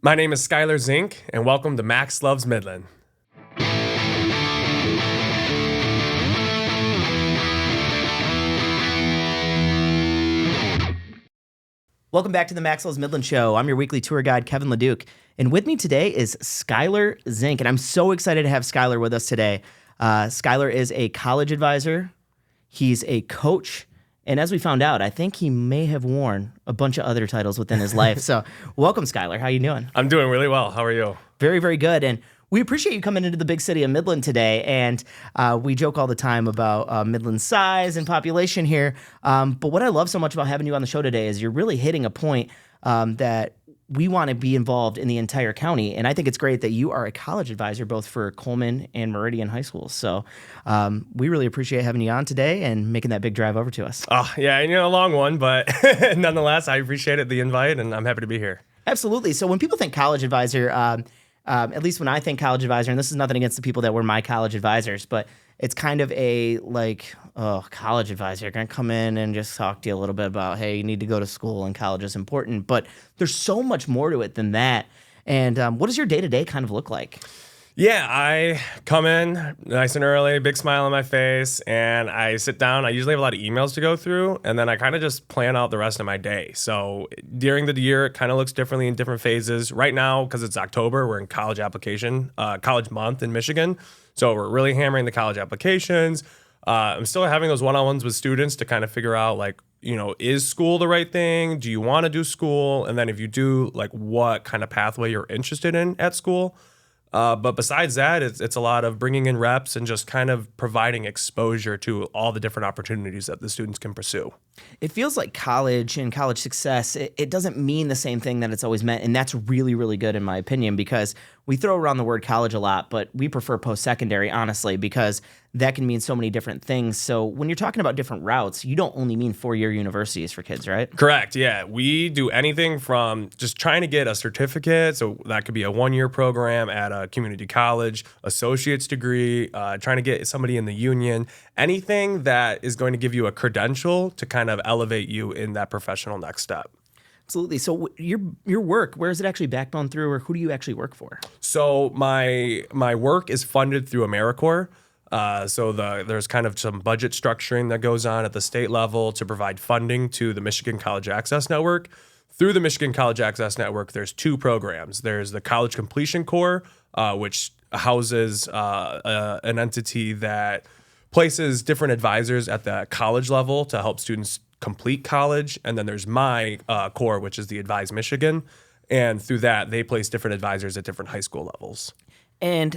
My name is Skylyr Zink, and welcome to Max Loves Midland. Welcome back to the Max Loves Midland Show. I'm your weekly tour guide, Kevin LaDuke. And with me today is Skylyr Zink. And I'm so excited to have Skylyr with us today. Skylyr is a college advisor. He's a coach. And as we found out, I think he may have worn a bunch of other titles within his life. So welcome, Skylyr. How you doing? I'm doing really well. How are you? Very, very good. And we appreciate you coming into the big city of Midland today. And we joke all the time about Midland's size and population here. But what I love so much about having you on the show today is you're really hitting a point that we want to be involved in the entire county. And I think it's great that you are a college advisor both for Coleman and Meridian high schools. So we really appreciate having you on today and making that big drive over to us. Oh, yeah, a long one, but nonetheless, I appreciate the invite, and I'm happy to be here. Absolutely. So when people think college advisor, at least when I think college advisor, and this is nothing against the people that were my college advisors, but it's kind of a college advisor. You're going to come in and just talk to you a little bit about, hey, you need to go to school and college is important. But there's so much more to it than that. And what does your day-to-day kind of look like? Yeah, I come in nice and early, big smile on my face, and I sit down. I usually have a lot of emails to go through, and then I kind of just plan out the rest of my day. So during the year, it kind of looks differently in different phases. Right now, because it's October, we're in college month in Michigan. So we're really hammering the college applications. I'm still having those one-on-ones with students to kind of figure out, is school the right thing? Do you want to do school? And then if you do, what kind of pathway you're interested in at school? But besides that, it's a lot of bringing in reps and just kind of providing exposure to all the different opportunities that the students can pursue. It feels like college and college success, it doesn't mean the same thing that it's always meant. And that's really, really good in my opinion, because we throw around the word college a lot, but we prefer post-secondary, honestly, because that can mean so many different things. So when you're talking about different routes, you don't only mean four-year universities for kids, right? Correct. Yeah. We do anything from just trying to get a certificate. So that could be a one-year program at a community college, associate's degree, trying to get somebody in the union, anything that is going to give you a credential to kind of elevate you in that professional next step. Absolutely. So your work, where is it actually backbone through, or who do you actually work for? So my work is funded through AmeriCorps. There's kind of some budget structuring that goes on at the state level to provide funding to the Michigan College Access Network. Through the Michigan College Access Network, there's two programs. There's the College Completion Corps, which houses an entity that places different advisors at the college level to help students complete college. And then there's my core, which is the Advise Michigan. And through that, they place different advisors at different high school levels. And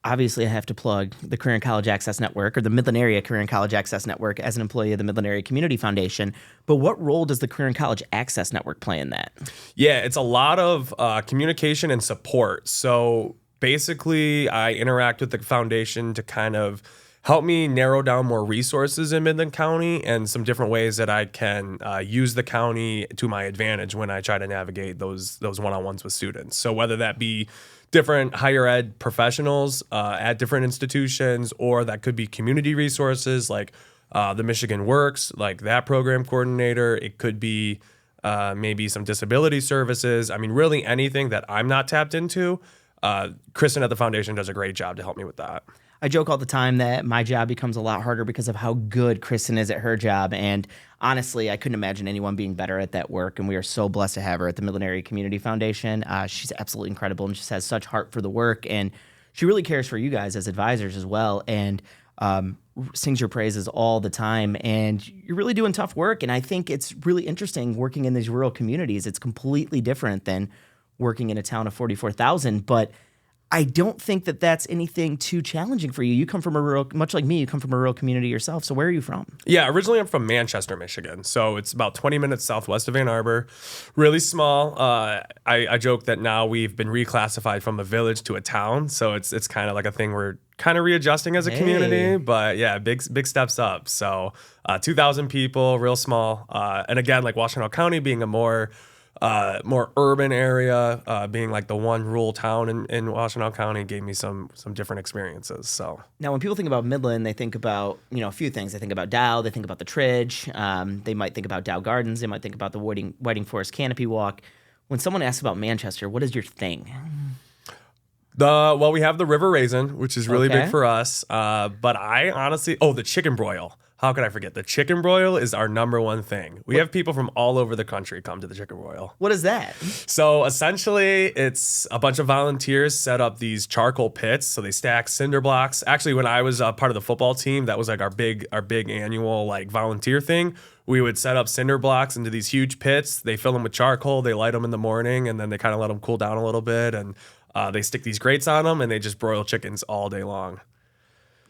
obviously, I have to plug the Career and College Access Network, or the Midland Area Career and College Access Network, as an employee of the Midland Area Community Foundation. But what role does the Career and College Access Network play in that? Yeah, it's a lot of communication and support. So basically, I interact with the foundation to kind of help me narrow down more resources in Midland County and some different ways that I can use the county to my advantage when I try to navigate those one-on-ones with students. So whether that be different higher ed professionals at different institutions, or that could be community resources like the Michigan Works, like that program coordinator. It could be maybe some disability services. I mean, really anything that I'm not tapped into. Kristen at the foundation does a great job to help me with that. I joke all the time that my job becomes a lot harder because of how good Kristen is at her job. And honestly, I couldn't imagine anyone being better at that work. And we are so blessed to have her at the Midland Area Community Foundation. She's absolutely incredible and just has such heart for the work. And she really cares for you guys as advisors as well. And sings your praises all the time. And you're really doing tough work. And I think it's really interesting working in these rural communities. It's completely different than working in a town of 44,000. But I don't think that that's anything too challenging for you. You come from a rural, much like me, you come from a rural community yourself. So where are you from? Yeah, originally I'm from Manchester, Michigan. So it's about 20 minutes southwest of Ann Arbor. Really small. I joke that now we've been reclassified from a village to a town. So it's kind of like a thing we're kind of readjusting as a community. But yeah, big steps up. So 2,000 people, real small. And again, like Washtenaw County being a more urban area, being like the one rural town in Washtenaw County gave me some different experiences. So now when people think about Midland, they think about, a few things. They think about Dow, they think about the Tridge, they might think about Dow Gardens, they might think about the Whiting Forest Canopy Walk. When someone asks about Manchester, what is your thing? Well, we have the River Raisin, which is really Okay. big for us. But I honestly, the chicken broil. How could I forget? The chicken broil is our number one thing. We have people from all over the country come to the chicken broil. What is that? So essentially, it's a bunch of volunteers set up these charcoal pits. So they stack cinder blocks. Actually, when I was part of the football team, that was like our big annual like volunteer thing. We would set up cinder blocks into these huge pits. They fill them with charcoal. They light them in the morning, and then they kind of let them cool down a little bit. And they stick these grates on them, and they just broil chickens all day long.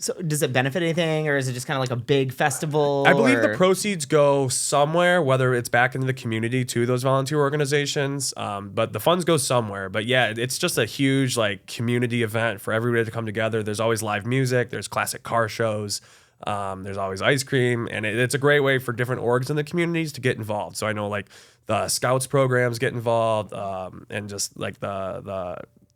So does it benefit anything, or is it just kind of like a big festival? I believe the proceeds go somewhere, whether it's back into the community to those volunteer organizations. But the funds go somewhere. But yeah, it's just a huge like community event for everybody to come together. There's always live music. There's classic car shows. There's always ice cream, and it's a great way for different orgs in the communities to get involved. So I know like the Scouts programs get involved, and just like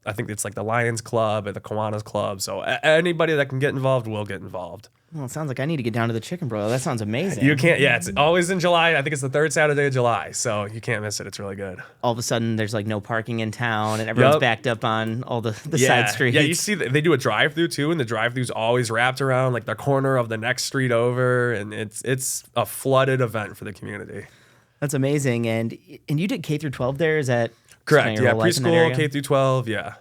I think it's like the Lions Club and the Kiwanis Club. So anybody that can get involved will get involved. Well, it sounds like I need to get down to the chicken broil. That sounds amazing. You can't, it's always in July. I think it's the third Saturday of July. So you can't miss it. It's really good. All of a sudden, there's like no parking in town, and everyone's backed up on all the side streets. Yeah, you see, they do a drive-through too, and the drive-through's always wrapped around like the corner of the next street over, and it's a flooded event for the community. That's amazing. And you did K through 12 there? Is that correct? kind of Yeah, your whole life in that preschool, area? K through 12. Yeah.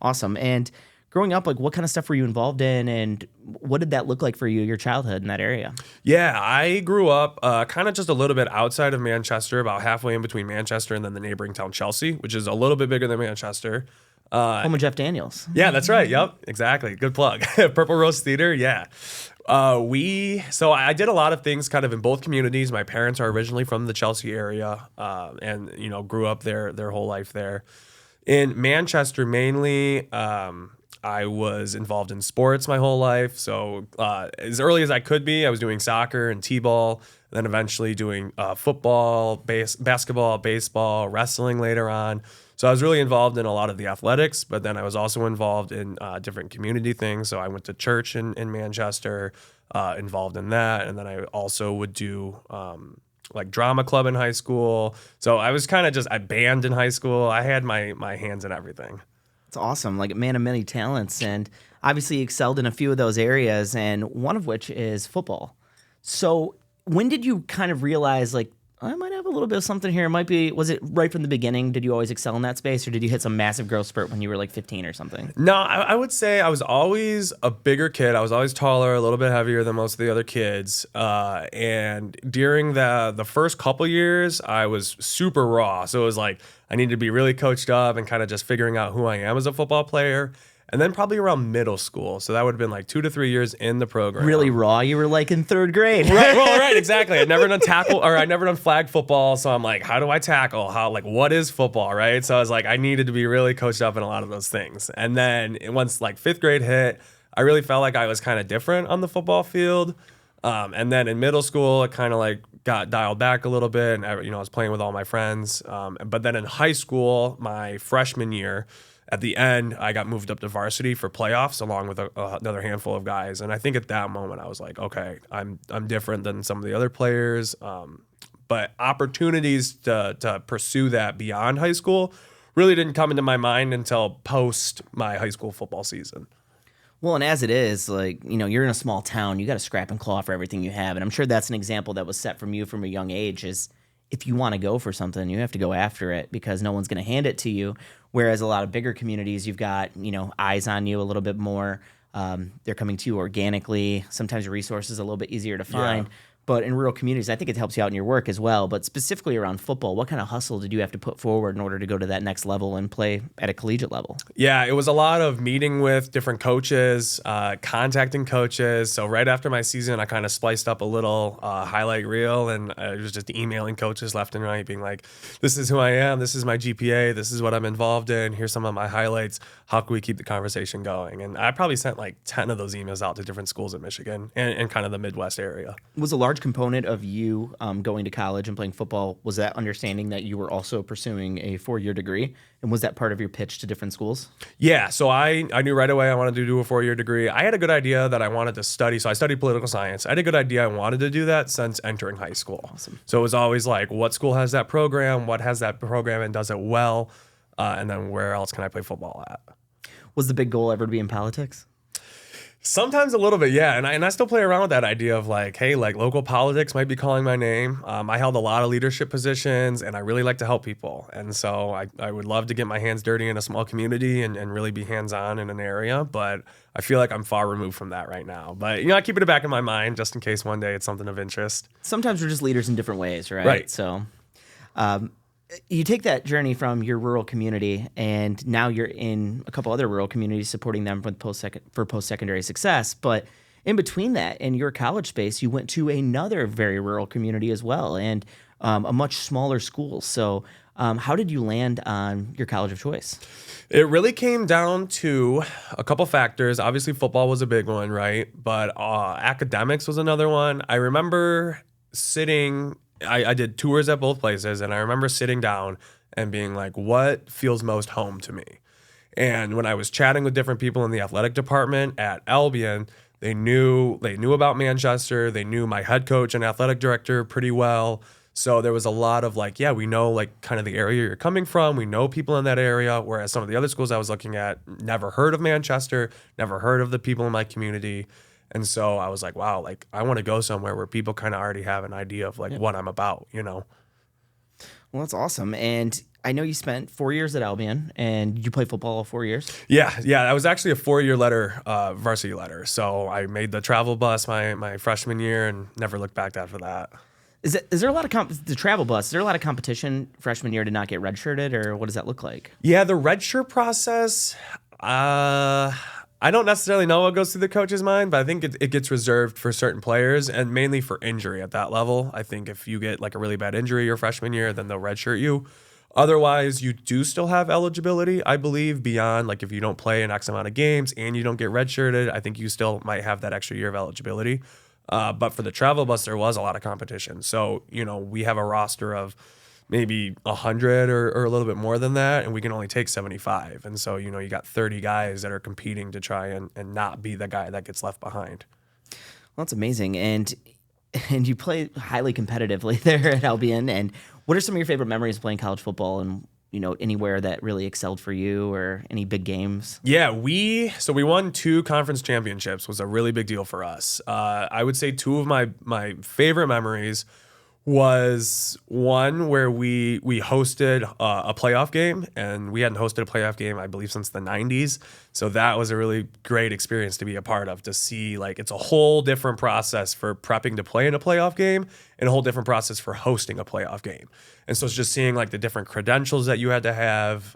Awesome. And growing up, like what kind of stuff were you involved in, and what did that look like for you, your childhood in that area? Yeah, I grew up kind of just a little bit outside of Manchester, about halfway in between Manchester and then the neighboring town Chelsea, which is a little bit bigger than Manchester. Home of Jeff Daniels. Yeah, that's right. Yep, exactly. Good plug. Purple Rose Theater. Yeah. So I did a lot of things kind of in both communities. My parents are originally from the Chelsea area, and grew up their whole life there. In Manchester, mainly, I was involved in sports my whole life. So as early as I could be, I was doing soccer and t-ball, then eventually doing football, basketball, baseball, wrestling later on. So I was really involved in a lot of the athletics, but then I was also involved in different community things. So I went to church in Manchester, involved in that. And then I also would do like drama club in high school. So I was kind of I band in high school. I had my hands in everything. It's awesome. Like a man of many talents, and obviously excelled in a few of those areas, and one of which is football. So when did you kind of realize, like, I might have a little bit of something here? Was it right from the beginning? Did you always excel in that space, or did you hit some massive growth spurt when you were like 15 or something? No, I would say I was always a bigger kid. I was always taller, a little bit heavier than most of the other kids. And during the first couple years, I was super raw. So it was like I needed to be really coached up and kind of just figuring out who I am as a football player. And then probably around middle school. So that would have been like 2 to 3 years in the program. Really raw? You were like in third grade. Right, exactly. I'd never done I'd never done flag football. So I'm like, how do I tackle? What is football, right? So I was like, I needed to be really coached up in a lot of those things. And then once like 5th grade hit, I really felt like I was kind of different on the football field. And then in middle school, it kind of like got dialed back a little bit. And I was playing with all my friends. But then in high school, my freshman year, at the end, I got moved up to varsity for playoffs along with another handful of guys. And I think at that moment, I was like, okay, I'm different than some of the other players. But opportunities to pursue that beyond high school really didn't come into my mind until post my high school football season. Well, and as it is, like, you're in a small town, you got to scrap and claw for everything you have. And I'm sure that's an example that was set from you from a young age is if you want to go for something, you have to go after it because no one's going to hand it to you. Whereas a lot of bigger communities, you've got, eyes on you a little bit more. They're coming to you organically. Sometimes your resources are a little bit easier to find. Yeah. But in rural communities, I think it helps you out in your work as well. But specifically around football, what kind of hustle did you have to put forward in order to go to that next level and play at a collegiate level? Yeah, it was a lot of meeting with different coaches, contacting coaches. So right after my season, I kind of spliced up a little highlight reel, and I was just emailing coaches left and right, being like, this is who I am, this is my GPA, this is what I'm involved in, here's some of my highlights, how can we keep the conversation going? And I probably sent like 10 of those emails out to different schools in Michigan and kind of the Midwest area. Was a large large component of you going to college and playing football was that understanding that you were also pursuing a 4-year degree? And was that part of your pitch to different schools? Yeah, so I knew right away I wanted to do a 4-year degree. I had a good idea that I wanted to study. So I studied political science. I had a good idea I wanted to do that since entering high school. Awesome. So it was always like, what school has that program? What has that program and does it well? And then where else can I play football at? Was the big goal ever to be in politics? Sometimes a little bit, yeah. And I still play around with that idea of like, hey, like local politics might be calling my name. I held a lot of leadership positions and I really like to help people. And so I would love to get my hands dirty in a small community and really be hands-on in an area. But I feel like I'm far removed from that right now. But, I keep it back in my mind just in case one day it's something of interest. Sometimes we're just leaders in different ways, right? Right. So you take that journey from your rural community, and now you're in a couple other rural communities supporting them for post-secondary success. But in between that and your college space, you went to another very rural community as well, and a much smaller school. So how did you land on your college of choice? It really came down to a couple factors. Obviously, football was a big one, right? But academics was another one. I remember I did tours at both places, and I remember sitting down and being like, what feels most home to me? And when I was chatting with different people in the athletic department at Albion, they knew about Manchester. They knew my head coach and athletic director pretty well. So there was a lot of like, yeah, we know like kind of the area you're coming from. We know people in that area, whereas some of the other schools I was looking at never heard of Manchester, never heard of the people in my community. And so I was like, wow, like I want to go somewhere where people kind of already have an idea of like what I'm about, Well, that's awesome. And I know you spent 4 years at Albion, and you played football all 4 years. Yeah. I was actually a 4-year letter, varsity letter. So I made the travel bus my freshman year and never looked back after that. Is there a lot of the travel bus? Is there a lot of competition freshman year to not get redshirted, or what does that look like? Yeah, the redshirt process. I don't necessarily know what goes through the coach's mind, but I think it gets reserved for certain players and mainly for injury at that level. I think if you get like a really bad injury your freshman year, then they'll redshirt you. Otherwise, you do still have eligibility, I believe, beyond like if you don't play an X amount of games and you don't get redshirted, I think you still might have that extra year of eligibility. But for the travel bus, there was a lot of competition. So, we have a roster of maybe 100 or a little bit more than that, and we can only take 75. And so, you got 30 guys that are competing to try and not be the guy that gets left behind. Well, that's amazing. And you play highly competitively there at Albion. And what are some of your favorite memories of playing college football, and anywhere that really excelled for you, or any big games? Yeah, we won 2 conference championships, was a really big deal for us. I would say 2 of my favorite memories was one where we hosted a playoff game, and we hadn't hosted a playoff game, I believe, since the 90s. So that was a really great experience to be a part of, to see like it's a whole different process for prepping to play in a playoff game and a whole different process for hosting a playoff game. And so it's just seeing like the different credentials that you had to have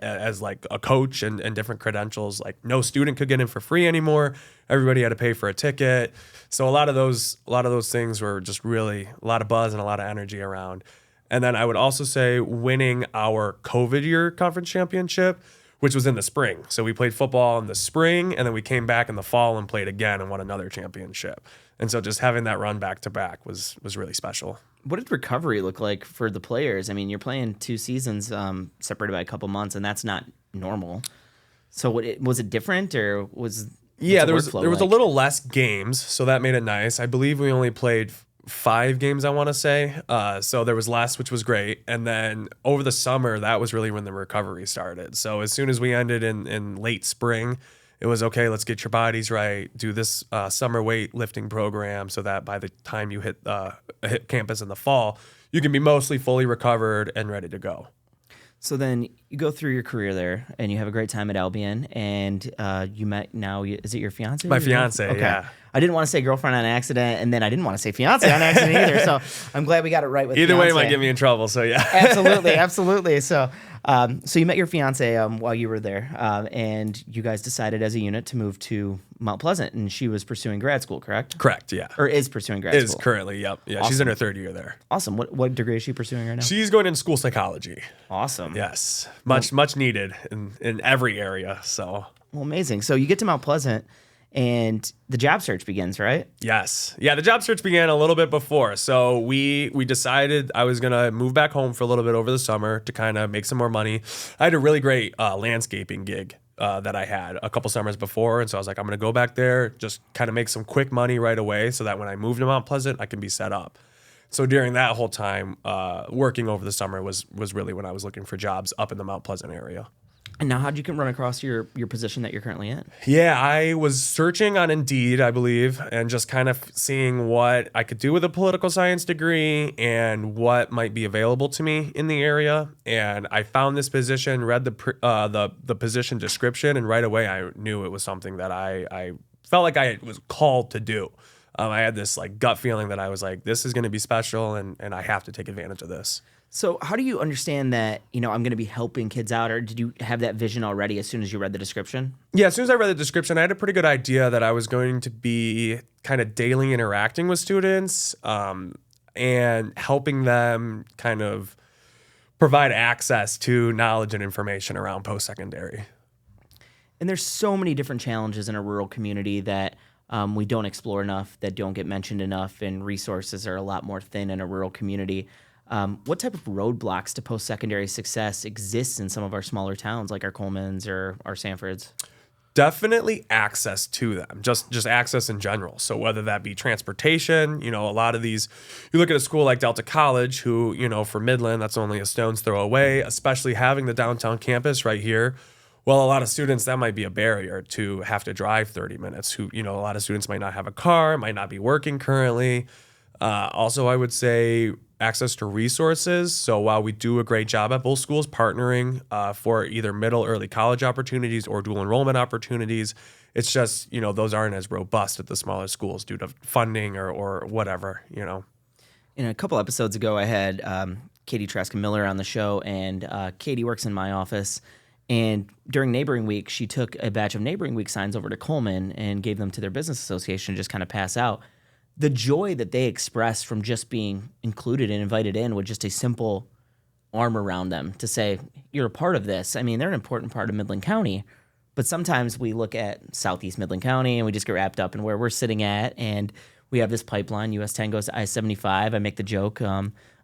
as like a coach, and different credentials. Like no student could get in for free anymore. Everybody had to pay for a ticket. So a lot of those things were just really a lot of buzz and a lot of energy around. And then I would also say winning our COVID year conference championship, which was in the spring. So we played football in the spring, and then we came back in the fall and played again and won another championship. And so just having that run back to back was really special. What did recovery look like for the players? I mean, you're playing 2 seasons separated by a couple months, and that's not normal. So was it different, or was there was a little less games, so that made it nice. I believe we only played 5 games, I want to say. So there was less, which was great. And then over the summer, that was really when the recovery started. So as soon as we ended in late spring, it was okay, let's get your bodies right, do this summer weightlifting program so that by the time you hit campus in the fall, you can be mostly fully recovered and ready to go. So then you go through your career there, and you have a great time at Albion, and you met now, is it your fiance? My fiance, okay. Yeah. I didn't want to say girlfriend on accident, and then I didn't want to say fiance on accident either, so I'm glad we got it right with either fiance. Way it might get me in trouble, so yeah. Absolutely. So you met your fiance while you were there, and you guys decided as a unit to move to Mount Pleasant, and she was pursuing grad school, correct? Correct, yeah. Or is pursuing grad school? Is currently, yep. Yeah, awesome. She's in her 3rd year there. Awesome. What degree is she pursuing right now? She's going into school psychology. Awesome. Yes. Much needed in every area, so. Well, amazing. So you get to Mount Pleasant, and the job search begins, right? Yes. Yeah, the job search began a little bit before. So we decided I was going to move back home for a little bit over the summer to kind of make some more money. I had a really great landscaping gig that I had a couple summers before. And so I was like, I'm going to go back there, just kind of make some quick money right away so that when I move to Mount Pleasant, I can be set up. So during that whole time, working over the summer was really when I was looking for jobs up in the Mount Pleasant area. And now how'd you run across your position that you're currently in? Yeah, I was searching on Indeed, I believe, and just kind of seeing what I could do with a political science degree and what might be available to me in the area. And I found this position, read the position description, and right away I knew it was something that I felt like I was called to do. I had this like gut feeling that I was like, this is going to be special, and I have to take advantage of this. So how do you understand that, I'm going to be helping kids out, or did you have that vision already as soon as you read the description? Yeah, as soon as I read the description, I had a pretty good idea that I was going to be kind of daily interacting with students and helping them kind of provide access to knowledge and information around post-secondary. And there's so many different challenges in a rural community that we don't explore enough, that don't get mentioned enough, and resources are a lot more thin in a rural community. What type of roadblocks to post-secondary success exists in some of our smaller towns like our Colemans or our Sanfords? Definitely access to them, just access in general. So whether that be transportation, a lot of these, you look at a school like Delta College, who, for Midland, that's only a stone's throw away, especially having the downtown campus right here. Well, a lot of students, that might be a barrier to have to drive 30 minutes. Who, a lot of students might not have a car, might not be working currently. Also, I would say access to resources. So while we do a great job at both schools partnering for either middle, early college opportunities or dual enrollment opportunities, it's just, those aren't as robust at the smaller schools due to funding or whatever, In a couple episodes ago, I had Katie Traska-Miller on the show, and Katie works in my office. And during Neighboring Week, she took a batch of Neighboring Week signs over to Coleman and gave them to their business association to just kind of pass out. The joy that they expressed from just being included and invited in with just a simple arm around them to say, you're a part of this. I mean, they're an important part of Midland County, but sometimes we look at Southeast Midland County and we just get wrapped up in where we're sitting at, and we have this pipeline. US 10 goes to I-75. I make the joke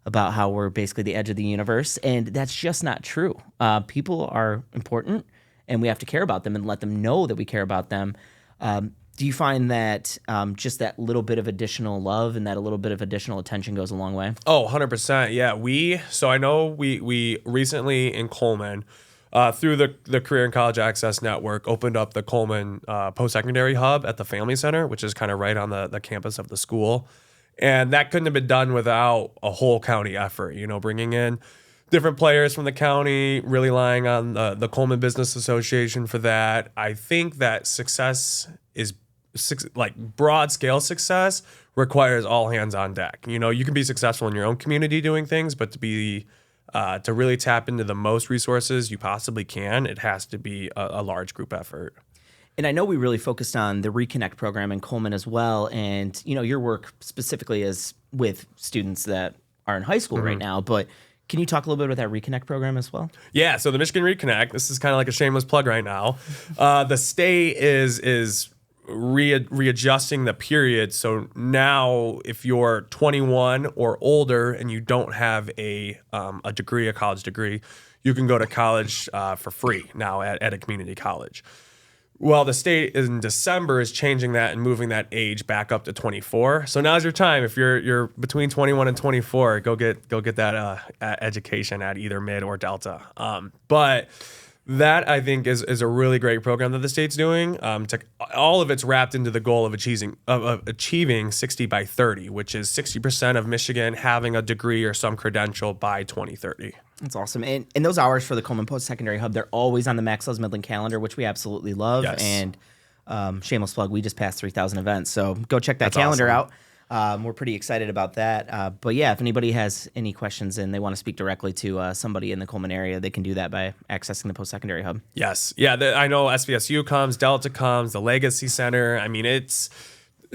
about how we're basically the edge of the universe, and that's just not true. People are important, and we have to care about them and let them know that we care about them. Do you find that just that little bit of additional love and that a little bit of additional attention goes a long way? Oh, 100%. Yeah. So I know we recently in Coleman, through the Career and College Access Network, opened up the Coleman Postsecondary Hub at the Family Center, which is kind of right on the campus of the school. And that couldn't have been done without a whole county effort, bringing in different players from the county, really relying on the Coleman Business Association for that. I think that success is broad scale success requires all hands on deck. You can be successful in your own community doing things, but to really tap into the most resources you possibly can, it has to be a large group effort. And I know we really focused on the Reconnect program in Coleman as well. And, your work specifically is with students that are in high school right now, but can you talk a little bit about that Reconnect program as well? Yeah, so the Michigan Reconnect, this is kind of like a shameless plug right now. The state is readjusting the period. So now if you're 21 or older and you don't have a degree, a college degree, you can go to college for free now at a community college. Well, the state in December is changing that and moving that age back up to 24. So now's your time. If you're between 21 and 24, go get that education at either Mid or Delta. But that, I think, is a really great program that the state's doing. All of it's wrapped into the goal of achieving 60 by 30, which is 60% of Michigan having a degree or some credential by 2030. That's awesome. And those hours for the Coleman Post-Secondary Hub, they're always on the Max Loves Midland calendar, which we absolutely love. Yes. And shameless plug, we just passed 3,000 events. So go check that calendar out. We're pretty excited about that. But yeah, if anybody has any questions and they want to speak directly to somebody in the Coleman area, they can do that by accessing the Post-Secondary Hub. Yes. Yeah, I know SVSU comes, Delta comes, the Legacy Center. I mean, it's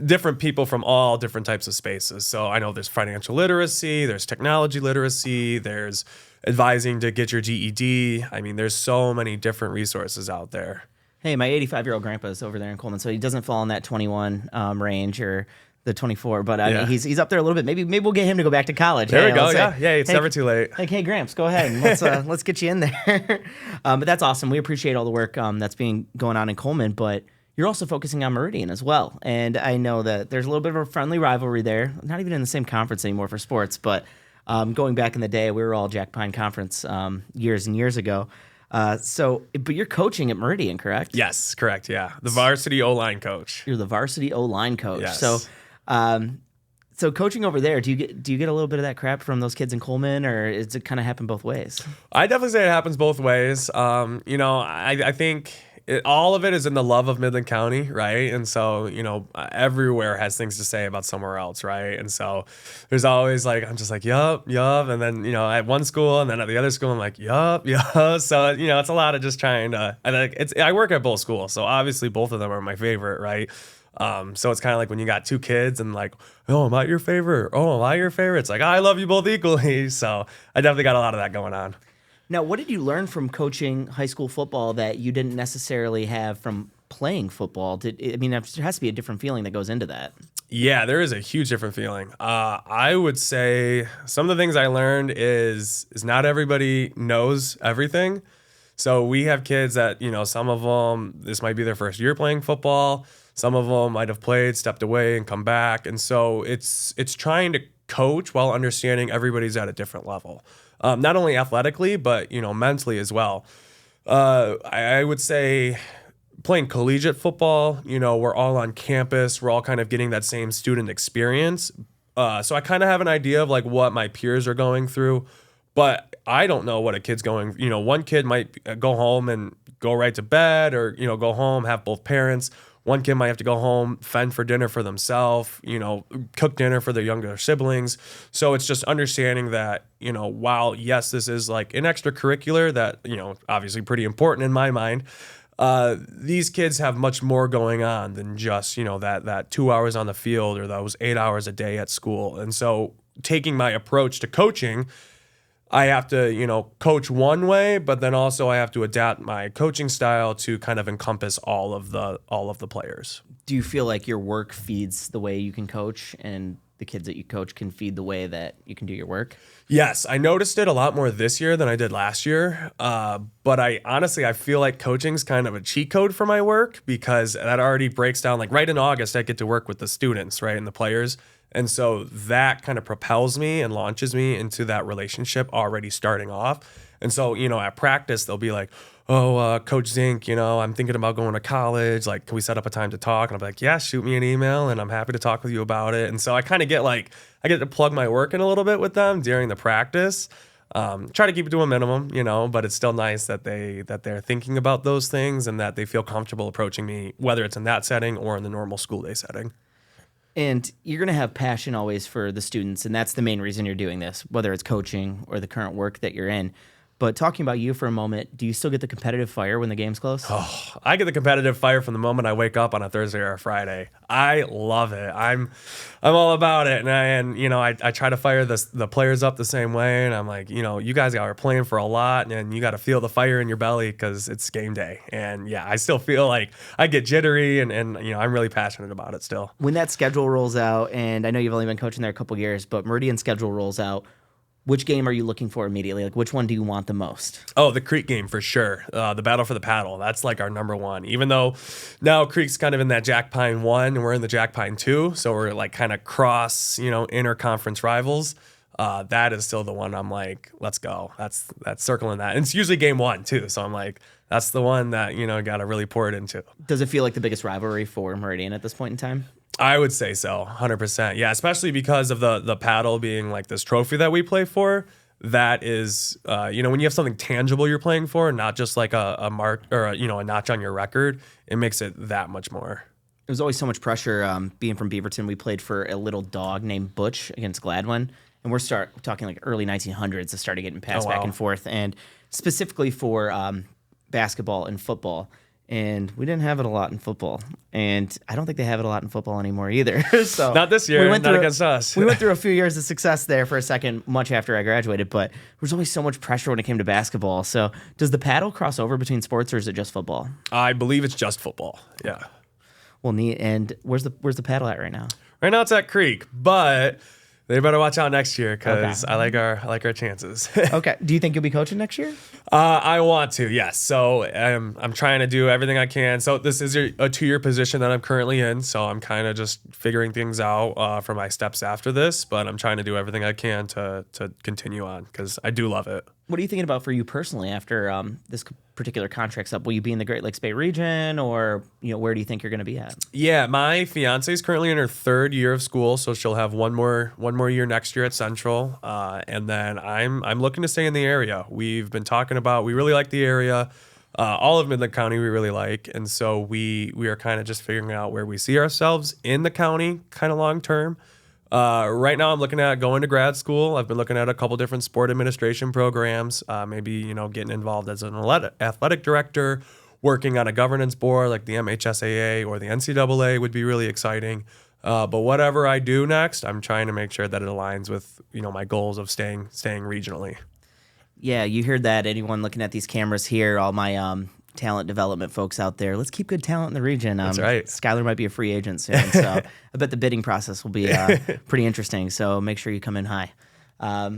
different people from all different types of spaces. So I know there's financial literacy, there's technology literacy, there's advising to get your GED. I mean, there's so many different resources out there. Hey, my 85-year-old grandpa is over there in Coleman, so he doesn't fall in that 21 range or the 24, but I mean, he's up there a little bit. Maybe we'll get him to go back to college. There we go. Yeah, it's never too late. Like, hey, Gramps, go ahead and let's get you in there. But that's awesome. We appreciate all the work that's going on in Coleman, but you're also focusing on Meridian as well. And I know that there's a little bit of a friendly rivalry there. Not even in the same conference anymore for sports, but going back in the day, we were all Jack Pine Conference years and years ago. But you're coaching at Meridian, correct? Yes, correct. Yeah, the varsity O-line coach. You're the varsity O-line coach. Yes. So coaching over there, do you get a little bit of that crap from those kids in Coleman, or does it kind of happen both ways? I definitely say it happens both ways. I think all of it is in the love of Midland County, right? And so, everywhere has things to say about somewhere else, right? And so there's always I'm just like, yup. And then, at one school and then at the other school, I'm like, yup. So, it's a lot of just trying to, I work at both schools. So obviously both of them are my favorite, right? So it's kind of like when you got two kids and oh, am I your favorite? Oh, am I your favorite? It's like, I love you both equally. So I definitely got a lot of that going on. Now, what did you learn from coaching high school football that you didn't necessarily have from playing football? There has to be a different feeling that goes into that. Yeah, there is a huge different feeling. I would say some of the things I learned is not everybody knows everything. So we have kids that, some of them, this might be their first year playing football. Some of them might have played, stepped away, and come back. And so it's trying to coach while understanding everybody's at a different level. Not only athletically, but, mentally as well. I would say playing collegiate football, we're all on campus. We're all kind of getting that same student experience. So I kind of have an idea of what my peers are going through. But I don't know what a kid's going. One kid might go home and go right to bed or, go home, have both parents. One kid might have to go home, fend for dinner for themselves, cook dinner for their younger siblings. So it's just understanding that, while, yes, this is an extracurricular that, obviously pretty important in my mind, these kids have much more going on than just, that 2 hours on the field or those 8 hours a day at school. And so taking my approach to coaching, I have to, coach one way, but then also I have to adapt my coaching style to kind of encompass all of the players. Do you feel like your work feeds the way you can coach, and the kids that you coach can feed the way that you can do your work? Yes, I noticed it a lot more this year than I did last year. But I feel like coaching's kind of a cheat code for my work because that already breaks down. Right in August, I get to work with the students, right, and the players. And so that kind of propels me and launches me into that relationship already starting off. And so, at practice, they'll be like, oh, Coach Zink, I'm thinking about going to college. Can we set up a time to talk? And I'm like, yeah, shoot me an email and I'm happy to talk with you about it. And so I kind of get I get to plug my work in a little bit with them during the practice. Try to keep it to a minimum, but it's still nice that they're thinking about those things and that they feel comfortable approaching me, whether it's in that setting or in the normal school day setting. And you're going to have passion always for the students, and that's the main reason you're doing this, whether it's coaching or the current work that you're in. But talking about you for a moment, do you still get the competitive fire when the game's close? Oh, I get the competitive fire from the moment I wake up on a Thursday or a Friday. I love it. I'm all about it, and I try to fire the players up the same way. And I'm like, you guys are playing for a lot, and you got to feel the fire in your belly because it's game day. And yeah, I still feel like I get jittery, and I'm really passionate about it still. When that schedule rolls out, and I know you've only been coaching there a couple years, but Meridian schedule rolls out. Which game are you looking for immediately? Which one do you want the most? Oh, the Creek game for sure. The battle for the paddle. That's our number one. Even though now Creek's kind of in that Jack Pine 1 and we're in the Jack Pine 2. So we're kind of cross, inter-conference rivals. That is still the one I'm like, let's go. That's circling that. And it's usually game 1 too. So I'm like, that's the one that, got to really pour it into. Does it feel like the biggest rivalry for Meridian at this point in time? I would say so, 100%. Yeah, especially because of the paddle being this trophy that we play for. That is, when you have something tangible you're playing for, not just a mark or a notch on your record, it makes it that much more. There was always so much pressure. Being from Beaverton, we played for a little dog named Butch against Gladwin, and we're talking early 1900s. It started getting passed back and forth, and specifically for basketball and football. And we didn't have it a lot in football. And I don't think they have it a lot in football anymore either. So Not this year, not against us. We went through a few years of success there for a second, much after I graduated, but there was always so much pressure when it came to basketball. So does the paddle cross over between sports, or is it just football? I believe it's just football. Yeah. Well, neat. And where's the paddle at right now? Right now it's at Creek, but they better watch out next year because Okay. I like our chances. Okay. Do you think you'll be coaching next year? I want to, yes. So I'm trying to do everything I can. So this is a 2-year position that I'm currently in. So I'm kind of just figuring things out for my steps after this. But I'm trying to do everything I can to continue on because I do love it. What are you thinking about for you personally after this particular contract's up? Will you be in the Great Lakes Bay region, or where do you think you're going to be at? Yeah, my fiance is currently in her 3rd year of school, so she'll have one more year next year at Central, and then I'm looking to stay in the area. We've been talking about, we really like the area, all of Midland County we really like, and so we are kind of just figuring out where we see ourselves in the county, kind of long term. Right now I'm looking at going to grad school. I've been looking at a couple different sport administration programs, maybe, getting involved as an athletic director, working on a governance board like the MHSAA or the NCAA would be really exciting. But whatever I do next, I'm trying to make sure that it aligns with, my goals of staying regionally. Yeah, you heard that. Anyone looking at these cameras here, all my talent development folks out there, let's keep good talent in the region. That's right. Skylyr might be a free agent soon, so I bet the bidding process will be pretty interesting. So make sure you come in high.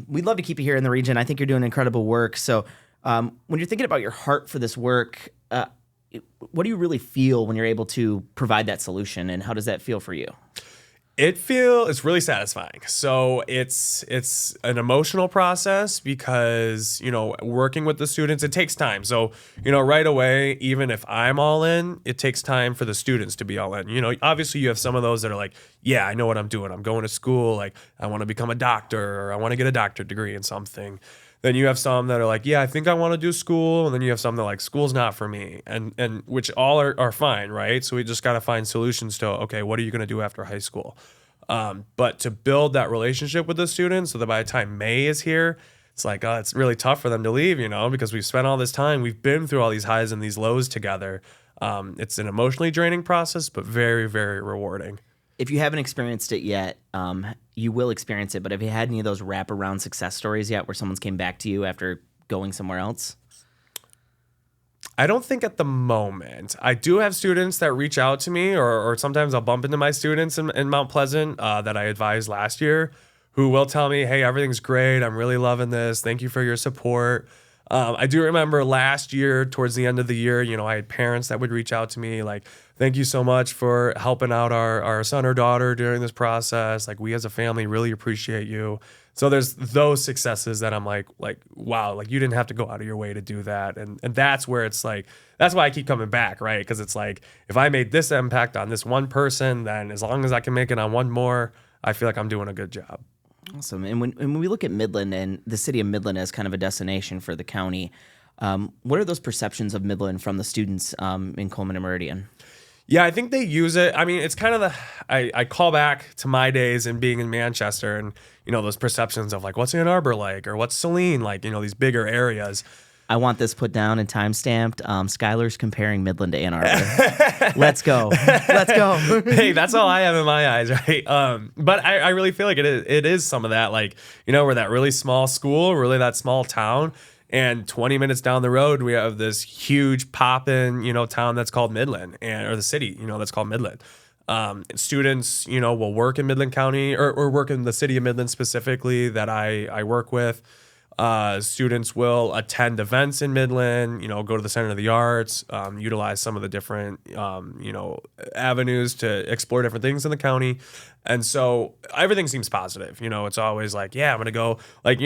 We'd love to keep you here in the region. I think you're doing incredible work. So when you're thinking about your heart for this work, what do you really feel when you're able to provide that solution, and how does that feel for you? It's really satisfying. So it's an emotional process because, working with the students, it takes time. So, right away, even if I'm all in, it takes time for the students to be all in. Obviously you have some of those that are like, yeah, I know what I'm doing. I'm going to school. Like, I want to become a doctor, or I want to get a doctorate degree in something. Then you have some that are like, yeah, I think I want to do school. And then you have some that are like, school's not for me. And which all are fine, right? So we just got to find solutions to, okay, what are you going to do after high school? But to build that relationship with the students so that by the time May is here, it's like, it's really tough for them to leave, because we've spent all this time. We've been through all these highs and these lows together. It's an emotionally draining process, but very, very rewarding. If you haven't experienced it yet, you will experience it. But have you had any of those wraparound success stories yet where someone's came back to you after going somewhere else? I don't think at the moment. I do have students that reach out to me, or sometimes I'll bump into my students in Mount Pleasant that I advised last year, who will tell me, hey, everything's great. I'm really loving this. Thank you for your support. I do remember last year, towards the end of the year, I had parents that would reach out to me like, thank you so much for helping out our son or daughter during this process. Like, we as a family really appreciate you. So there's those successes that I'm like, wow, like you didn't have to go out of your way to do that. And that's where it's like, that's why I keep coming back, right? Because it's like, if I made this impact on this one person, then as long as I can make it on one more, I feel like I'm doing a good job. Awesome. And when we look at Midland and the city of Midland as kind of a destination for the county, what are those perceptions of Midland from the students in Coleman and Meridian? Yeah, I think they use it. I mean, it's kind of I call back to my days and being in Manchester and, those perceptions of like, what's Ann Arbor like, or what's Saline like, these bigger areas. I want this put down and time-stamped. Skylyr's comparing Midland to Ann Arbor. Let's go. Let's go. Hey, that's all I have in my eyes, right? But I really feel like it is some of that, like, we're that really small school, really that small town. And 20 minutes down the road, we have this huge poppin', town that's called Midland, or the city, that's called Midland. Students, will work in Midland County or work in the city of Midland specifically that I work with. Students will attend events in Midland, go to the Center of the Arts, utilize some of the different, avenues to explore different things in the county. And so everything seems positive. It's always like, yeah, I'm going to go, like,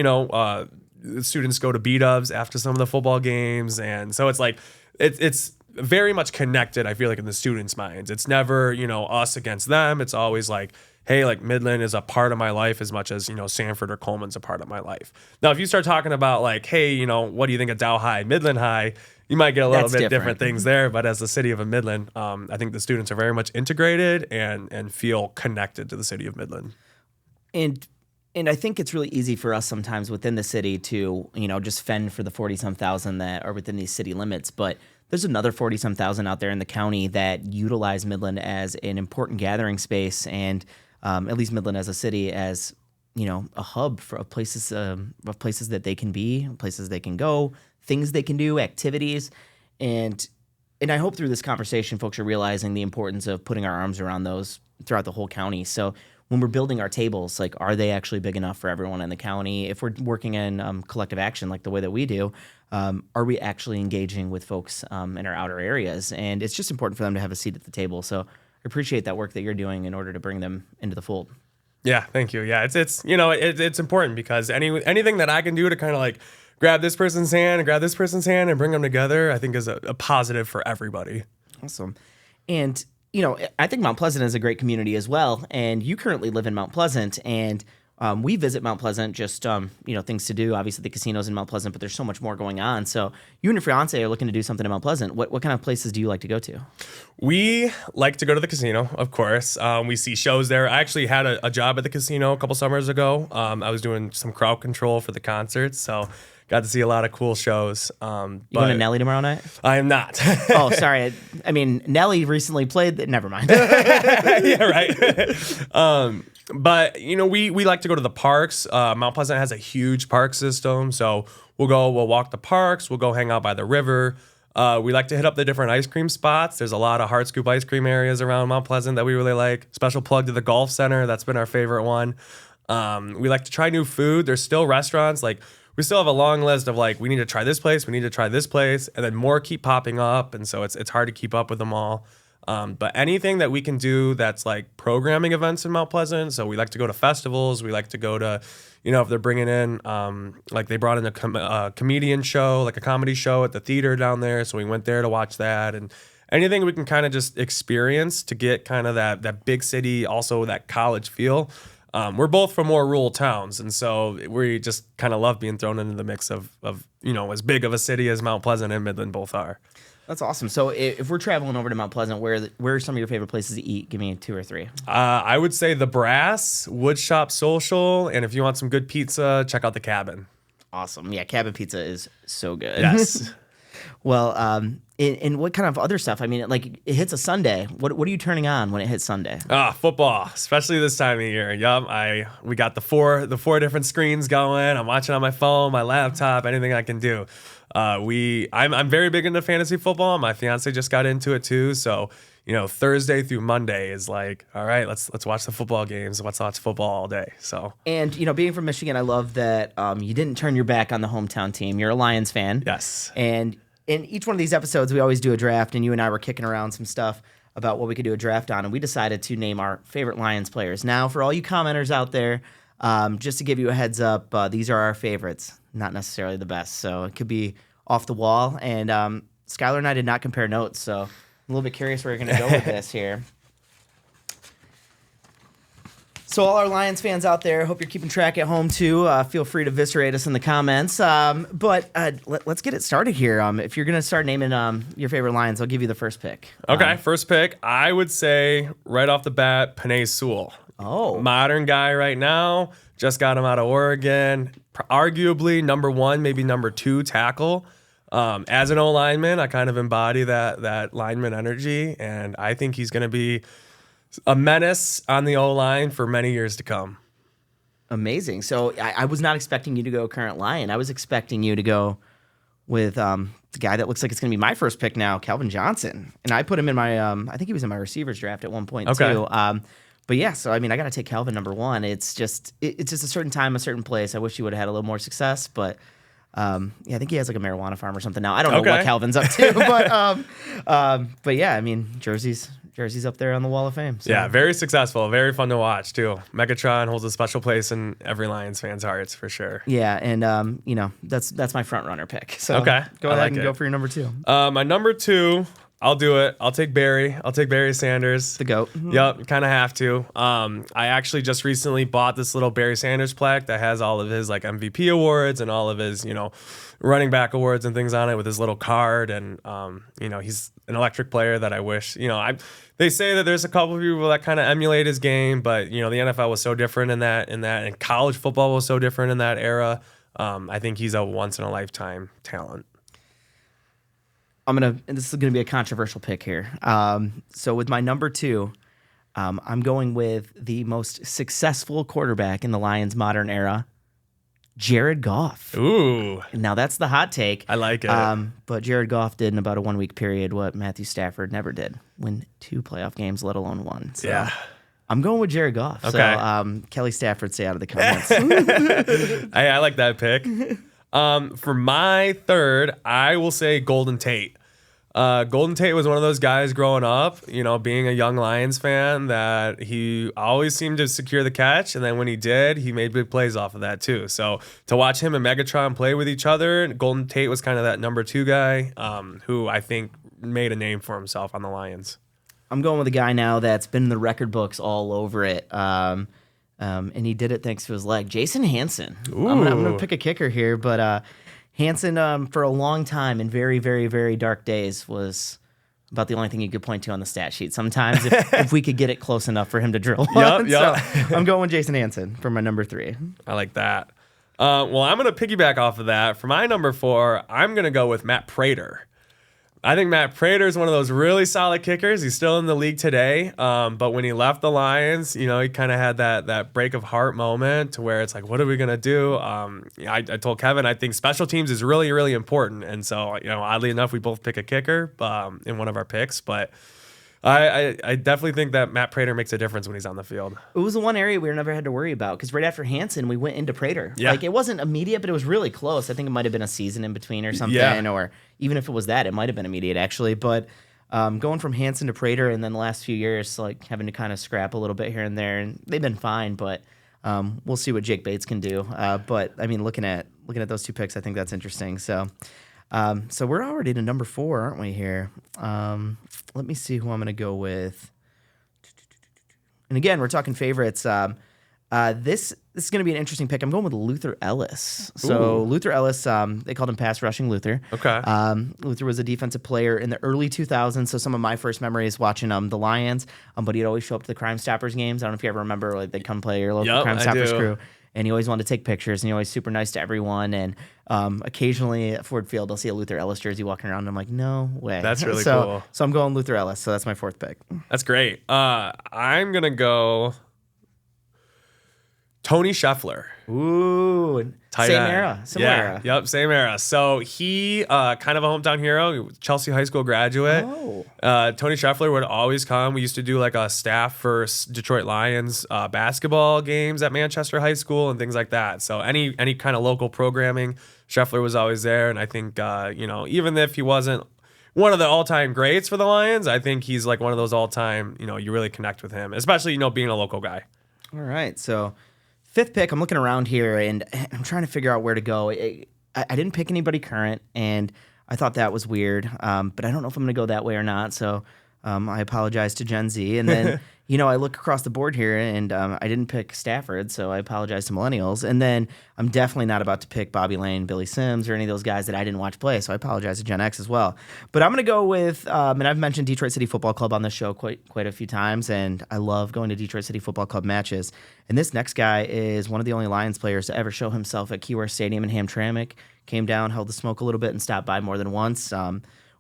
students go to B-dubs after some of the football games. And so it's like, it's very much connected, I feel like, in the students' minds. It's never, us against them. It's always like, hey, like Midland is a part of my life as much as, Sanford or Coleman's a part of my life. Now, if you start talking about like, hey, what do you think of Dow High, Midland High, you might get a little bit different things there. But as the city of Midland, I think the students are very much integrated and feel connected to the city of Midland. And I think it's really easy for us sometimes within the city to, just fend for the 40-some thousand that are within these city limits. But there's another 40-some thousand out there in the county that utilize Midland as an important gathering space, and at least Midland as a city as a hub of places that they can be, places they can go, things they can do, activities, and I hope through this conversation, folks are realizing the importance of putting our arms around those throughout the whole county. So when we're building our tables, like, are they actually big enough for everyone in the county? If we're working in collective action like the way that we do, are we actually engaging with folks in our outer areas? And it's just important for them to have a seat at the table. So I appreciate that work that you're doing in order to bring them into the fold. Yeah, thank you. Yeah, it's important because anything that I can do to kind of like grab this person's hand and grab this person's hand and bring them together, I think is a positive for everybody. Awesome. And I think Mount Pleasant is a great community as well. And you currently live in Mount Pleasant, and we visit Mount Pleasant, just, things to do. Obviously, the casino's in Mount Pleasant, but there's so much more going on. So you and your fiance are looking to do something in Mount Pleasant. What kind of places do you like to go to? We like to go to the casino, of course. We see shows there. I actually had a job at the casino a couple summers ago. I was doing some crowd control for the concerts, so got to see a lot of cool shows. You going to Nelly tomorrow night? I am not. Oh, sorry. I mean, Nelly recently played. Never mind. Yeah, right. But we like to go to the parks. Mount Pleasant has a huge park system, so we'll walk the parks. We'll go hang out by the river. We like to hit up the different ice cream spots. There's a lot of Hard Scoop ice cream areas around Mount Pleasant that we really like. Special plug to the golf center. That's been our favorite one. We like to try new food. There's still restaurants. Like, we still have a long list of like, we need to try this place, we need to try this place, and then more keep popping up. And so it's hard to keep up with them all. But anything that we can do that's like programming events in Mount Pleasant. So we like to go to festivals. We like to go to, if they're bringing in, like they brought in a comedian show, like a comedy show at the theater down there. So we went there to watch that, and anything we can kind of just experience to get kind of that big city, also that college feel. We're both from more rural towns, and so we just kind of love being thrown into the mix of as big of a city as Mount Pleasant and Midland both are. That's awesome. So if we're traveling over to Mount Pleasant, where are some of your favorite places to eat? Give me 2 or 3. I would say the Brass, Woodshop Social, and if you want some good pizza, check out the Cabin. Awesome. Yeah, Cabin Pizza is so good. Yes. Well, and what kind of other stuff? I mean, like, it hits a Sunday. What are you turning on when it hits Sunday? Football, especially this time of year. Yup, we got the four different screens going. I'm watching on my phone, my laptop, anything I can do. I'm very big into fantasy football. My fiance just got into it too. So, Thursday through Monday is like, all right, let's watch the football games. Let's watch football all day. So, and being from Michigan, I love that you didn't turn your back on the hometown team. You're a Lions fan. Yes. And in each one of these episodes, we always do a draft, and you and I were kicking around some stuff about what we could do a draft on, and we decided to name our favorite Lions players. Now, for all you commenters out there, just to give you a heads up, these are our favorites, not necessarily the best. So it could be off the wall. And Skylyr and I did not compare notes, so I'm a little bit curious where you're going to go with this here. So all our Lions fans out there, hope you're keeping track at home too. Feel free to eviscerate us in the comments. But let's get it started here. If you're going to start naming your favorite Lions, I'll give you the first pick. Okay, first pick. I would say right off the bat, Penei Sewell. Oh. Modern guy right now. Just got him out of Oregon. Arguably number 1, maybe number 2 tackle. As an O-lineman, I kind of embody that lineman energy, and I think he's going to be a menace on the O-line for many years to come. Amazing. So I was not expecting you to go current Lion. I was expecting you to go with the guy that looks like it's going to be my first pick now, Calvin Johnson. And I put him in my, I think he was in my receivers draft at one point too. But yeah, so I mean, I got to take Calvin number 1. It's just a certain time, a certain place. I wish he would have had a little more success, but yeah, I think he has like a marijuana farm or something now. I don't know what Calvin's up to, but yeah, I mean, Jersey's up there on the Wall of Fame. So. Yeah, very successful, very fun to watch too. Megatron holds a special place in every Lions fan's hearts for sure. Yeah, and that's my front runner pick. So okay, go ahead and go for your number 2. My number 2. I'll do it. I'll take Barry. I'll take Barry Sanders. The GOAT. Yep, kind of have to. I actually just recently bought this little Barry Sanders plaque that has all of his like MVP awards and all of his, running back awards and things on it with his little card. And, he's an electric player that I wish, they say that there's a couple of people that kind of emulate his game, but, the NFL was so different in that, and college football was so different in that era. I think he's a once in a lifetime talent. This is gonna be a controversial pick here. So with my number 2, I'm going with the most successful quarterback in the Lions' modern era, Jared Goff. Ooh. Now that's the hot take. I like it. But Jared Goff did in about a 1-week period what Matthew Stafford never did: win 2 playoff games, let alone 1. So Yeah. I'm going with Jared Goff. Okay. So Kelly Stafford, stay out of the comments. I like that pick. For my third, I will say Golden Tate. Golden Tate was one of those guys growing up, being a young Lions fan, that he always seemed to secure the catch. And then when he did, he made big plays off of that too. So to watch him and Megatron play with each other, Golden Tate was kind of that number 2 guy who I think made a name for himself on the Lions. I'm going with a guy now that's been in the record books all over it. And he did it thanks to his leg. Jason Hansen. I'm gonna pick a kicker here, but Hansen, for a long time in very, very, very dark days, was about the only thing you could point to on the stat sheet. Sometimes if we could get it close enough for him to drill one. Yep. So I'm going with Jason Hansen for my number 3. I like that. Well, I'm going to piggyback off of that. For my number 4, I'm going to go with Matt Prater. I think Matt Prater is one of those really solid kickers. He's still in the league today. But when he left the Lions, he kind of had that break of heart moment to where it's like, what are we going to do? I told Kevin, I think special teams is really, really important. And so, oddly enough, we both pick a kicker in one of our picks. But I definitely think that Matt Prater makes a difference when he's on the field. It was the one area we never had to worry about because right after Hansen, we went into Prater. Yeah. Like, it wasn't immediate, but it was really close. I think it might have been a season in between or something, or even if it was that, it might have been immediate actually. But going from Hansen to Prater, and then the last few years, like having to kind of scrap a little bit here and there, and they've been fine. But we'll see what Jake Bates can do. But I mean, looking at those 2 picks, I think that's interesting. So we're already to number 4, aren't we here? Let me see who I'm going to go with. And again, we're talking favorites. This is going to be an interesting pick. I'm going with Luther Ellis. So Ooh. Luther Ellis, they called him pass rushing Luther. Okay. Luther was a defensive player in the early 2000s. So some of my first memories watching the Lions, but he'd always show up to the Crime Stoppers games. I don't know if you ever remember, like they'd come play your local Crime Stoppers crew. And he always wanted to take pictures, and he always super nice to everyone. And occasionally at Ford Field, I'll see a Luther Ellis jersey walking around, and I'm like, no way. That's really cool. So I'm going Luther Ellis. So that's my 4th pick. That's great. I'm going to go Tony Scheffler. Ooh, same era, similar era. Yep, same era. So he, kind of a hometown hero, Chelsea High School graduate. Oh. Tony Scheffler would always come. We used to do like a staff for Detroit Lions basketball games at Manchester High School and things like that. So any kind of local programming, Scheffler was always there. And I think, even if he wasn't one of the all-time greats for the Lions, I think he's like one of those all-time, you really connect with him, especially, being a local guy. All right, so 5th pick, I'm looking around here, and I'm trying to figure out where to go. I didn't pick anybody current, and I thought that was weird, but I don't know if I'm going to go that way or not, so I apologize to Gen Z. And then, I look across the board here, and I didn't pick Stafford, so I apologize to millennials. And then I'm definitely not about to pick Bobby Lane, Billy Sims, or any of those guys that I didn't watch play, so I apologize to Gen X as well. But I'm going to go with, and I've mentioned Detroit City Football Club on this show quite a few times, and I love going to Detroit City Football Club matches. And this next guy is one of the only Lions players to ever show himself at Keyworth Stadium in Hamtramck. Came down, held the smoke a little bit, and stopped by more than once.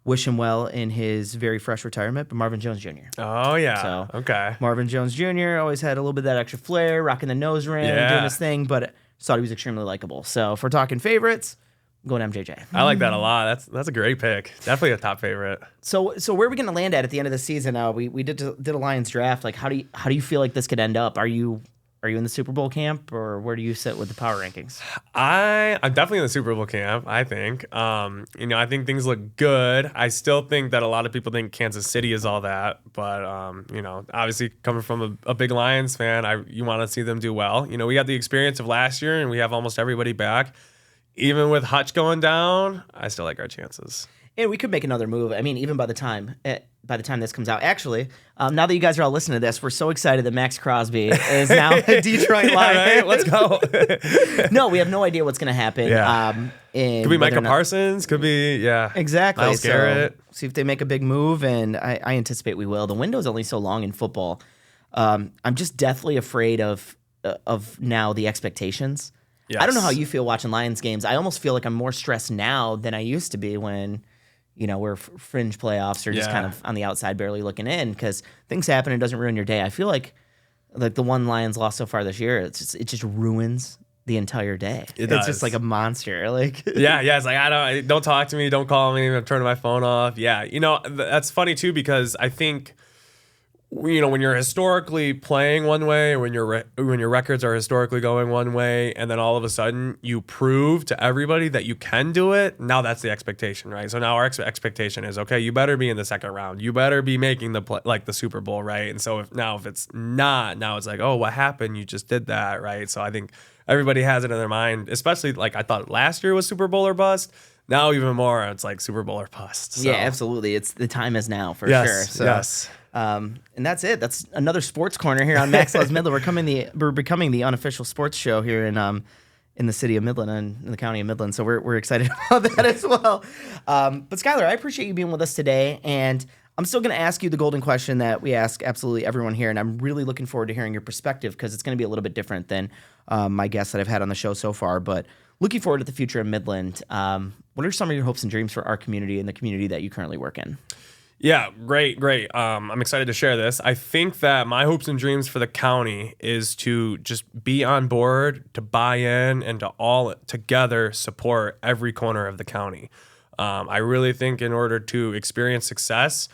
Wish him well in his very fresh retirement, but Marvin Jones Jr. Oh, yeah. So, okay. Marvin Jones Jr. always had a little bit of that extra flair, rocking the nose ring, doing his thing, but thought he was extremely likable. So if we're talking favorites, I'm going MJJ. I like that a lot. That's a great pick. Definitely a top favorite. So where are we going to land at the end of the season? We did a Lions draft. Like, how do you feel like this could end up? Are you in the Super Bowl camp, or where do you sit with the power rankings? I'm definitely in the Super Bowl camp, I think. I think things look good. I still think that a lot of people think Kansas City is all that. But, obviously coming from a big Lions fan, you want to see them do well. We got the experience of last year, and we have almost everybody back. Even with Hutch going down, I still like our chances. And we could make another move. I mean, even by the time this comes out. Actually, now that you guys are all listening to this, we're so excited that Max Crosby is now a Detroit Lion. Right? Let's go. No, we have no idea what's going to happen. Yeah. Could be Micah Parsons. Could be, Exactly. Myles Garrett. So, see if they make a big move, and I anticipate we will. The window's only so long in football. I'm just deathly afraid of now the expectations. Yes. I don't know how you feel watching Lions games. I almost feel like I'm more stressed now than I used to be when we're fringe playoffs or just Yeah. kind of on the outside, barely looking in, because things happen. It doesn't ruin your day. I feel like the one Lions lost so far this year, it just ruins the entire day. It It's just does. like a monster. Like, Yeah, it's like don't talk to me, don't call me, I'm turning my phone off. Yeah, that's funny too, because I think when you're historically playing one way, or when your records are historically going one way, and then all of a sudden you prove to everybody that you can do it, now that's the expectation, right? So now our expectation is, okay, you better be in the second round, you better be making the Super Bowl, right? And so if it's not, now it's like, oh, what happened? You just did that, right? So I think everybody has it in their mind, especially like I thought last year was Super Bowl or bust. Now even more, it's like Super Bowl or bust. So. Yeah, absolutely. It's the time is now for Yes, sure. So, yes. And that's it. That's another sports corner here on Max Loves Midland. We're becoming the unofficial sports show here in the city of Midland and in the county of Midland. So we're excited about that as well. But Skylyr, I appreciate you being with us today, and I'm still going to ask you the golden question that we ask absolutely everyone here, and I'm really looking forward to hearing your perspective because it's going to be a little bit different than my guests that I've had on the show so far. But looking forward to the future of Midland, what are some of your hopes and dreams for our community and the community that you currently work in? Yeah, great. I'm excited to share this. I think that my hopes and dreams for the county is to just be on board, to buy in, and to all together support every corner of the county. I really think in order to experience success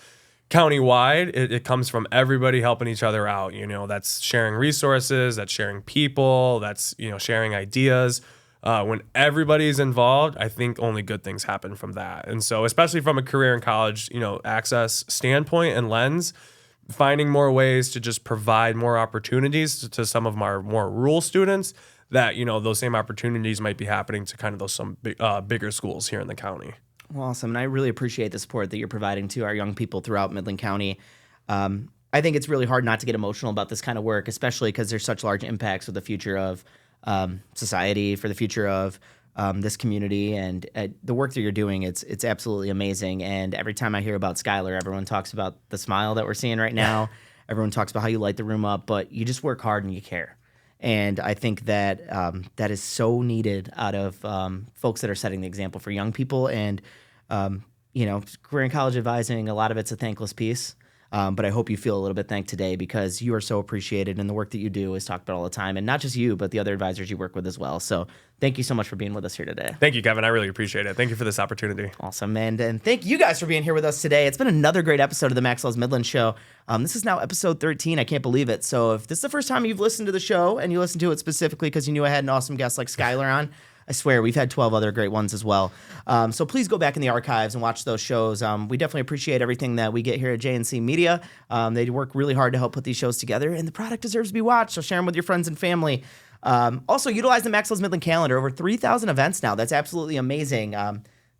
countywide, it comes from everybody helping each other out. That's sharing resources, that's sharing people, that's sharing ideas. When everybody's involved, I think only good things happen from that. And so, especially from a career in college, access standpoint and lens, finding more ways to just provide more opportunities to some of our more rural students that, those same opportunities might be happening to kind of those bigger schools here in the county. Well, awesome. And I really appreciate the support that you're providing to our young people throughout Midland County. I think it's really hard not to get emotional about this kind of work, especially because there's such large impacts with the future of society, for the future of this community, and the work that you're doing. It's absolutely amazing. And every time I hear about Skylyr, everyone talks about the smile that we're seeing right now. Everyone talks about how you light the room up, but you just work hard and you care. And I think that that is so needed out of folks that are setting the example for young people. And career and college advising, a lot of it's a thankless piece. But I hope you feel a little bit thanked today because you are so appreciated, and the work that you do is talked about all the time, and not just you, but the other advisors you work with as well. So thank you so much for being with us here today. Thank you, Kevin. I really appreciate it. Thank you for this opportunity. Awesome, and thank you guys for being here with us today. It's been another great episode of the Max Loves Midland Show. This is now episode 13. I can't believe it. So if this is the first time you've listened to the show, and you listened to it specifically because you knew I had an awesome guest like Skylyr on, I swear, we've had 12 other great ones as well. So please go back in the archives and watch those shows. We definitely appreciate everything that we get here at JNC Media. They work really hard to help put these shows together, and the product deserves to be watched, so share them with your friends and family. Also, utilize the Max Loves Midland calendar. Over 3,000 events now. That's absolutely amazing.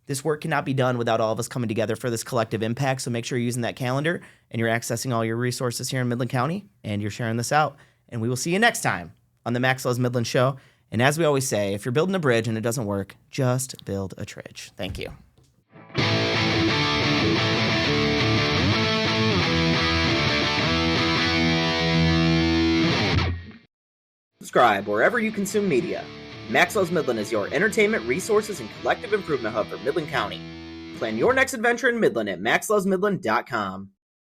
This work cannot be done without all of us coming together for this collective impact, so make sure you're using that calendar, and you're accessing all your resources here in Midland County, and you're sharing this out. And we will see you next time on the Max Loves Midland Show. And as we always say, if you're building a bridge and it doesn't work, just build a tridge. Thank you. Subscribe wherever you consume media. Max Loves Midland is your entertainment, resources, and collective improvement hub for Midland County. Plan your next adventure in Midland at maxlovesmidland.com.